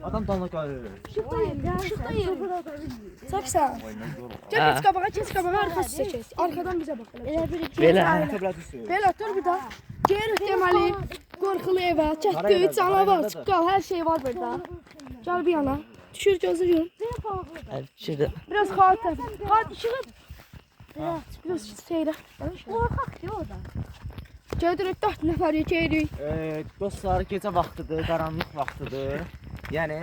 Adam dalına qalır. Saksan. Gel geç kabağa arkası seçeceğiz. Arkadan bize bak. Belə dur bir daha. Gel deməli qorxulu evə, çəkdi, canavar, çıqqal, hər şey var burada. Gel bir yana. Düşür gözü yum. Biraz xalat tərəf. Xalat işığı. Biraz seyrə. Qorxaq ki orada. Gədirik 4 nəfər yekəyirik. Dostlar, gecə vaxtıdır, qaranlıq vaxtıdır. Yəni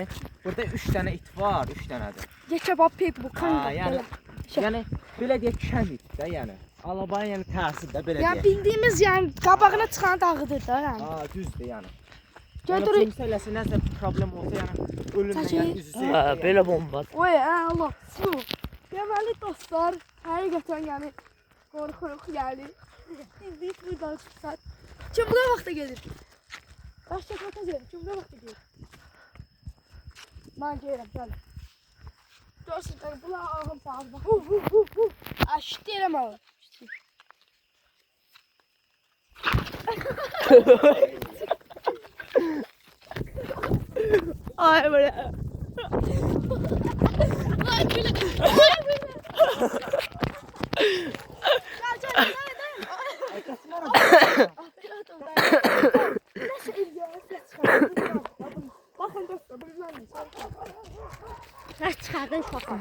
burada 3 dənə it var, 3 dənədir. Kebab peyp bu kanka. Yəni belə deyək kənd it də, yəni. Alabayın yəni təsir də belə deyək. Yəni bildiyimiz yəni qabağına çıxan dağıdır da yəni. Ha, düzdür yəni. Gədirik. Kimsə eləsə nəsə problem olsa yəni ölümdən yəni üzüsü. Belə bomba. Oy, Allah. Su. Deməli dostlar, həqiqətən yəni qorxuruq yəni. Biz buradan çıxsaq. Kim bura vaxta gedir? Daş çəkmə tez Kim bura vaxta gedir? Mən gəlirəm, gəl. Dostlar, bula ağım sağır bax. Aş deyirəm ağım. Ay böyle. Ay gülüm. Bakın dostlar, Nə çıxardın şoka.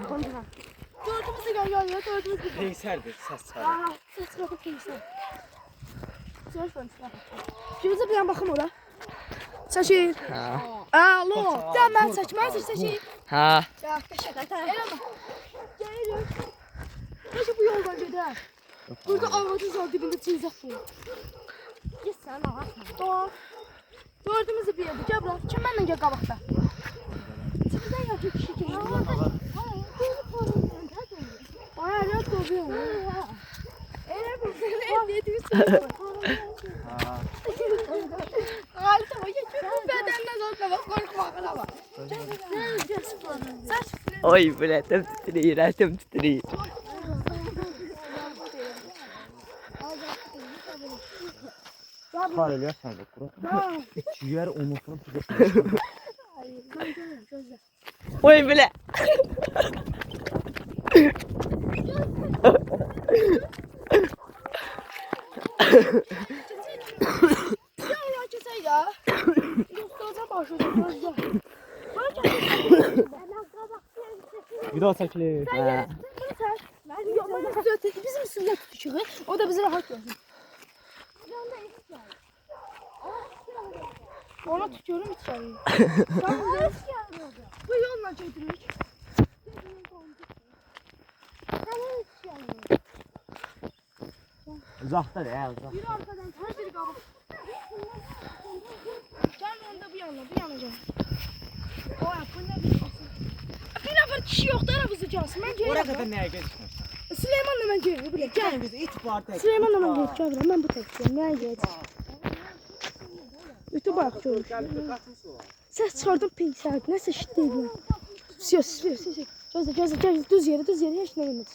dördümüzü gel, dördümüzü. Peysərdir, səs çıxarır. Ses çıkartıp peysər. Kimizə bir yan baxım ora. Seçin. Alo. Gel mən seçin. Ha. Gel, teşekkür. Gelirim. Nasıl bu yoldan gider? Burada ağacın var dibinde çizak var. Git sən ağaçma. Doğru. Dördümüzü bir yerde. Gel bura. Kim benimle gel qabaqda. Sizdən yaxşı kişi ki. Ay, ne kovuyor? Bu senin ne diyorsun? Halite bak, bu bedenden zaten bak, korkma bak. Oy böyle tüm titriyor. Var eləyərsən də qura. Ciyər unutulub. Oy böyle. Ya ulan kesey ya. Dostlarca başlıyor. Bir daha çəkilir. Bizim üstümüzde tutuşuyor. O da bizi rahat görsün. Ona tutuyorum içeri. Bu yolla götürürük. Uzaqdadır, uzaq. Yürü arkadan, her biri kabuk. Gel onda bir yana gel. Oya, bu ne bir olsun. Bir nefer kişi yok da bizi gelsin. Ben geleyim. Oraya qədər nəyə geçmir? Süleyman'la ben geleyim. Bile gel. Gəl biz it var tək. Süleyman'la ben geleyim. Gel ben bu tek geleyim. Nereye geleceğim? YouTube bak çoğu. Ses çıkardım pinkser. Nasıl şiddetli. Sus. Gözle. Düz yere. Hiç ne bilmez.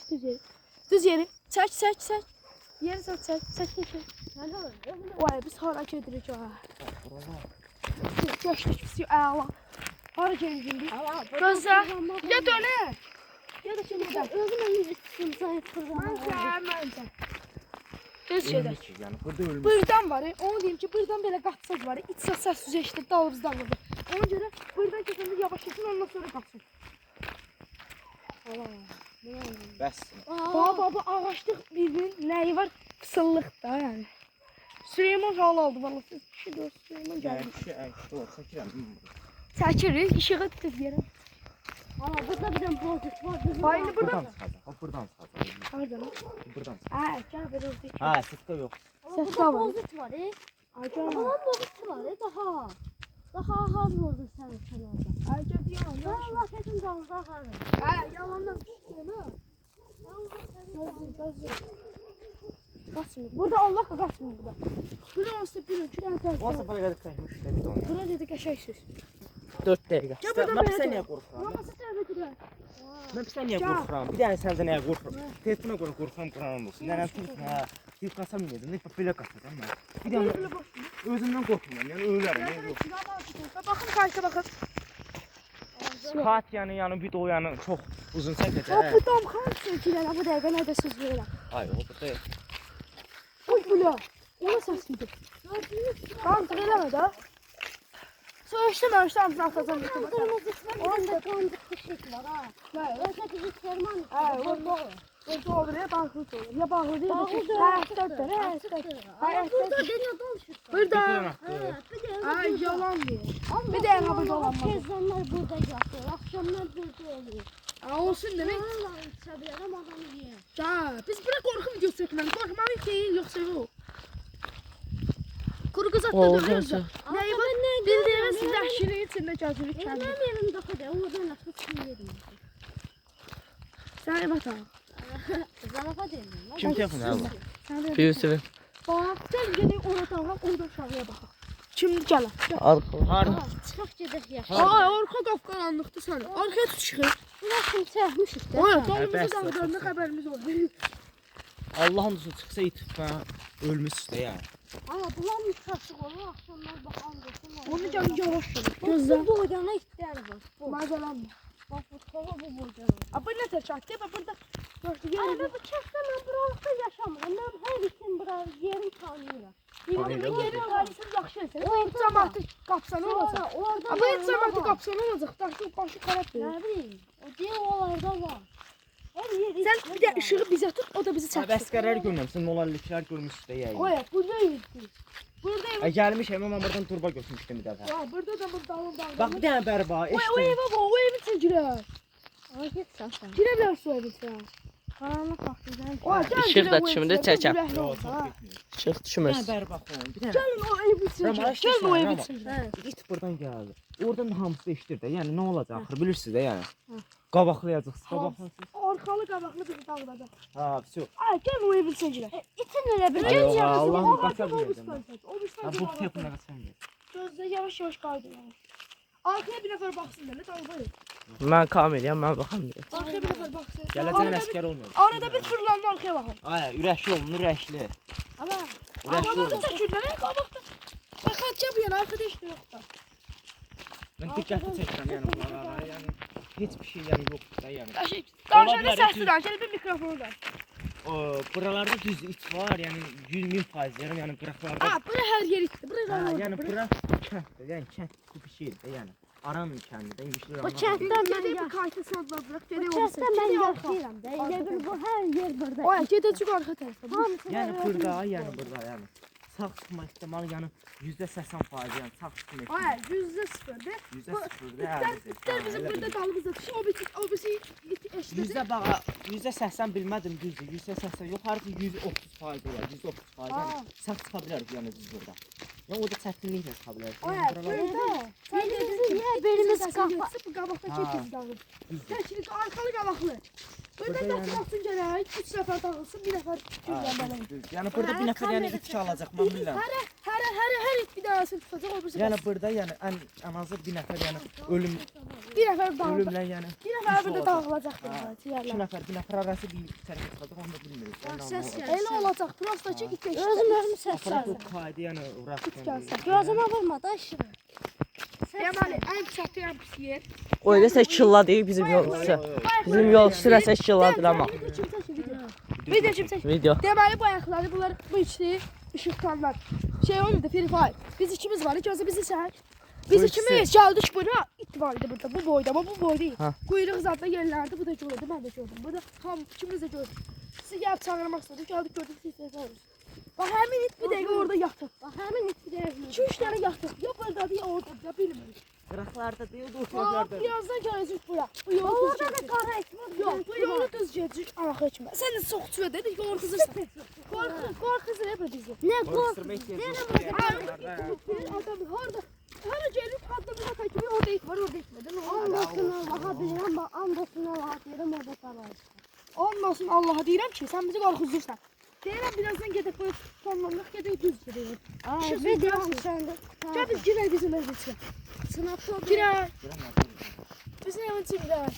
Düz yere. Seç. Yeri seç. Vay biz hala kedirik ha. Geçtik biz Allah. Hara geldik. Gözle. Ya döne. Ya da şimdi buradan. Özümün üstünü sayıfırdım. Mən. Düz yere. Yəni burada ölmüş. Birdən var. Onu deyim ki, birdən belə qaçsaq var. İç səs süzə işte dalımızdan vurdu. Ona görə birdən keçəndə yavaşlasın, ondan sonra qaçsın. Bəs. Baba ağaçlıq birinin nəyi var? Fısıllıq da yəni. Süleyman hal aldı valla. Kişi də Süleyman gəldi. Kişi ol, çəkirəm. Çəkirik, işığı tütüb yerə. Burada bir dənə bozuk var. Bayını Buradan buradan. çıxacaq. Buradan çıxacaq. Hardan? Buradan. Gəl belə oldu. Ha, sıxda yox. Səs var. Bozuk var. Ay gəl. Falan bozuk var. Daha ağır oldu sənin kənarda. Ay gəl bir yana. Allah kesin dalda ağır. Yalandan düşdün ha. Gözlük. Qaçmır. Burada Allah qaçmır burada. Bura olsa bir tane. Olsa belə qədər çəkmiş dedi onu. Bura dedi qəşəng söz. 4 dakika. Gel buradan Mən belə pisə dur. niyə qorxuram? Mama səslə götürər. Mən pisə niyə qorxuram? Bir dənə səndə nəyə qorxuram? Tezmə görə qorxuram Quran olsun. Nənəm tutma. Deyib qaçamayacağım. Deyib belə qaçacağım mən. Bir dənə özümdən qorxmuram. Yəni ölərəm. Bakın karşıya bakın. Katyanın yanı bir də o yanı çox uzun çəkəcək. Bu dam kalsın ki bu dəqiqə nə də söz verirəm. Ay, o da deyil. Uy bula. O ne səsidir? Kanka eləmə də. Söyüşdə mən şamsını atacağım. Onda tanıdık kışık var ha. Nə? Öteki Hüskerman. Orada olur ya bağlı olur. Ya bağlı değil. Bağlı Ha, dört tane. Ha, dört tane. Burada deniyor dolmuşuz. Burada. Ay Ay yalan diyor. Bir de yana burada olanmadı. Tezdanlar burada yatıyor. Akşamlar burada oluyor. Ha, olsun demek. Vallahi içebilirim adamı yiyin. Ya biz bırak korku videosu çekmeli. Korkmalı değil yoksa bu. Kuru kız attı Olsun. duruyoruz. Neyi bu? Bildiğiniz zəhşinin içində gəzirik Benim kəndi. yerim daha da oradan atıb kim yedim. Sən ev ata. Zarafa dedim. Kim telefonu aldı? Sən ev. Yusuf. Bak gel gedək orada oradan aşağıya baxaq. Kimdir gələ? Arka. Harbi. Çıxaq gedək yaşa. Ay arxa qapqaranlıqdır sən. Arkaya tut çıxır. Bunlar kim çəkmişik də. Oy bəs, dolumuzu bəs, dağıdığında bəs. xəbərimiz oldu. Allah'ın dostu çıxsa itib mən ölmüş üstə ya. Ama bunlar mütəssik olur. Akşamlar baxan dostum. Onu gəl yavaş yavaş. Gözlə. Gözlə. Bu boydana itlər var. Bu. Məzələnmə. Bak bu kova bu boydana. Abi ne tər çatdı? Bak burada. Gördü Ay gəl. bu kəsdə mən buralıqda yaşamıram. Mən hər ikin bura yerim tanıyıram. Bir yerin qarşısız yaxşı eləsən. O cəmaatı qapsanı olacaq. Orada Abi heç cəmaatı qapsanı olacaq. Daşı başı xarab deyil. Ne bileyim. O diye olayda var. Her yeri. Sən bir də işığı bizə tut, o da bizi çəksin. Bəskərlər görməmsən, molalliklər görmüş üstə ya. Oy, buradayız biz. Buradayız. Gəlmişəm, mən buradan turba götürmüşdüm bir dəfə. Ya burada da bu dağın dağın. Bax bir dənə bər var, Oy, o eşitdim. evə bax, o evin içinə girər. Ay git sen. Girə bilərsən o evin içinə. Karanlık baktı sen. Oy, gəl İşıq girə da o evin düşümdə içinə, çəkəm. ürəkli Yox, olsun, çox ha. getmir. Çıx Bir düşməz. dənə bər bax onun, bir dənə. Gəlin o evin içinə Rama, girək. Gəlin o evin Rama. içinə girək. İt buradan gəldi. Oradan da hamısı eşidir də. Yəni nə olacaq axır bilirsiniz də yəni. Qabaqlayacaqsınız, qabaqlasınız. Arxalı qabaqlı bizi dağıdacaq. Ha, vəsə. Ay, gəl o evin içinə girək. İtin öyle bir. Ay, Gəl yavaş Allah'ım, yavaş. qaça O bilmirdim bir mən. sən. O bir sən. Ha, bu telefona qaçan gəl. Gözlə yavaş yavaş qaydı. Arkaya bir nəfər baxsın da, nə dağılır. Mən kamerayam, mən baxamıyorum. Arkaya bir nəfər baxsın. Gələcəyin Arada əskər olmuyor. bir- Arada bir fırlanma arkaya baxın. Ay, ürəkli olun, ürəkli. Ama Ürəkli Qabaqda olun. çəkirlər, qabaqda. Bax, xətçə bu yana, arkada heç nə yoxdur. Mən diqqətli çəkirəm yəni bunlara. Yəni heç bir şey yəni yoxdur da yəni. Danışanda bilər, səs düz- duran, gəl bir mikrofonu da. O, buralarda düz it var, yəni 100.000% deyirəm, yəni qıraqlarda. Ha, bura hər yer itdi. Bura Ha, qalır. yəni bura kənddir, yəni kənd tipi şeydir də yəni. Aran kəndidə inmişlər. bu kənddə mən Gedək ya. bir kayta sadla bıraq, Bu gedək o kənddə mən Gedək arxa. yaşayıram da. Elə bil bu hər yer burada. Oya, gedəcək arxa tərəfə. Hamısı Yəni elə burada, bil. yəni burada, yəni sağ çıxma ehtimalı yəni %80% yəni sağ çıxma Oya, ehtimalı. %0'dır. %0-dır. İtlər bizim burada dalımızda düşür. O birisi eşidir. Yüzdə bağa, %80 bilmədim düzdür. %80 yox, harcı 130% olar, 130% yəni sağ çıxa bilərik yəni biz burada. Yəni o da çətinliklə çıxa bilərik. Oya, burada. Birimizi yer, birimiz qapı. Bu qabaqdakı Ha. ikiz dağılır. Təklik arxalı qabaqlı. Burada Burada nəsə baxsın gərək. 3 nəfər dağılsın, bir nəfər güllənməli. Yəni burada bir nəfər yəni it alacaq, mən bilirəm. Hər it bir dənəsini tutacaq, o birisi Yəni burada yəni ən azı bir nəfər yəni ölüm bir nəfər dağılacaq. ölümlə yəni Bir nəfər burada dağılacaq. Ha. bir iki yerlər. nəfər, bir nəfər arası bir tərəfə çıxacaq, onu da bilmirik. Səs gəlir. Elə olacaq. Prostakı it eşitdir. Özüm səs Aparat o çaldım. kaydı yəni uğraş. Gözümə vurma da işığı. Deməli, ən çatı ən pis yer. O elə sən killa deyil bizim yolçusu. Bizim yolçusu nəsə killadır amma. Video kim çək? Video. Deməli bu ayaqları bunlar bu içdi işıqlanlar. Şey oynadı Free Fire. Biz ikimiz var. Gözü bizi çək. Biz Bu ikimiz gəldik bura. İt var idi burada. Bu boyda ama bu boy değil. Ha. Quyruq zadda yerlərdi. Bu da gördü. Mən də gördüm. Burada ham ikimiz də gördük. Sizi gəlib çağırmaq istədik. Gəldik gördük siz də var. Bax həmin it bir dəqiqə orada yatır. Bax həmin it bir dəqiqə. 2-3 dənə yatır. Ya buradadır ya oradadır. Ya bilmirik. Qıraqlarda deyil, Aa, ortalarda. birazdan gələcək bura. Bu yolu düz Orada da gedəcək. qara et var. Yox, bu yolu düz gedəcək. Arxa içmə. Sən də çox çüvə dedik, qorxuzursan. Qorxuzur hep bizi. Nə qorx? Qorxustırma ehtiyac yoxdur. Adam harda? Hara gelip adamına takip orada it var, orada itmedi. Andasın Allah'a bilirəm, bax andasın Allah'a deyirəm, orada qalar. Olmasın Allah'a deyirəm ki, sən bizi qorxuzursan. Deyirəm birazdan gedib bu sonlanlıq gedib düz gedib. Ay, video səndə. Gəl biz girək bizim evin içinə. Sınaqda Girək. Bizim evin içinə girək.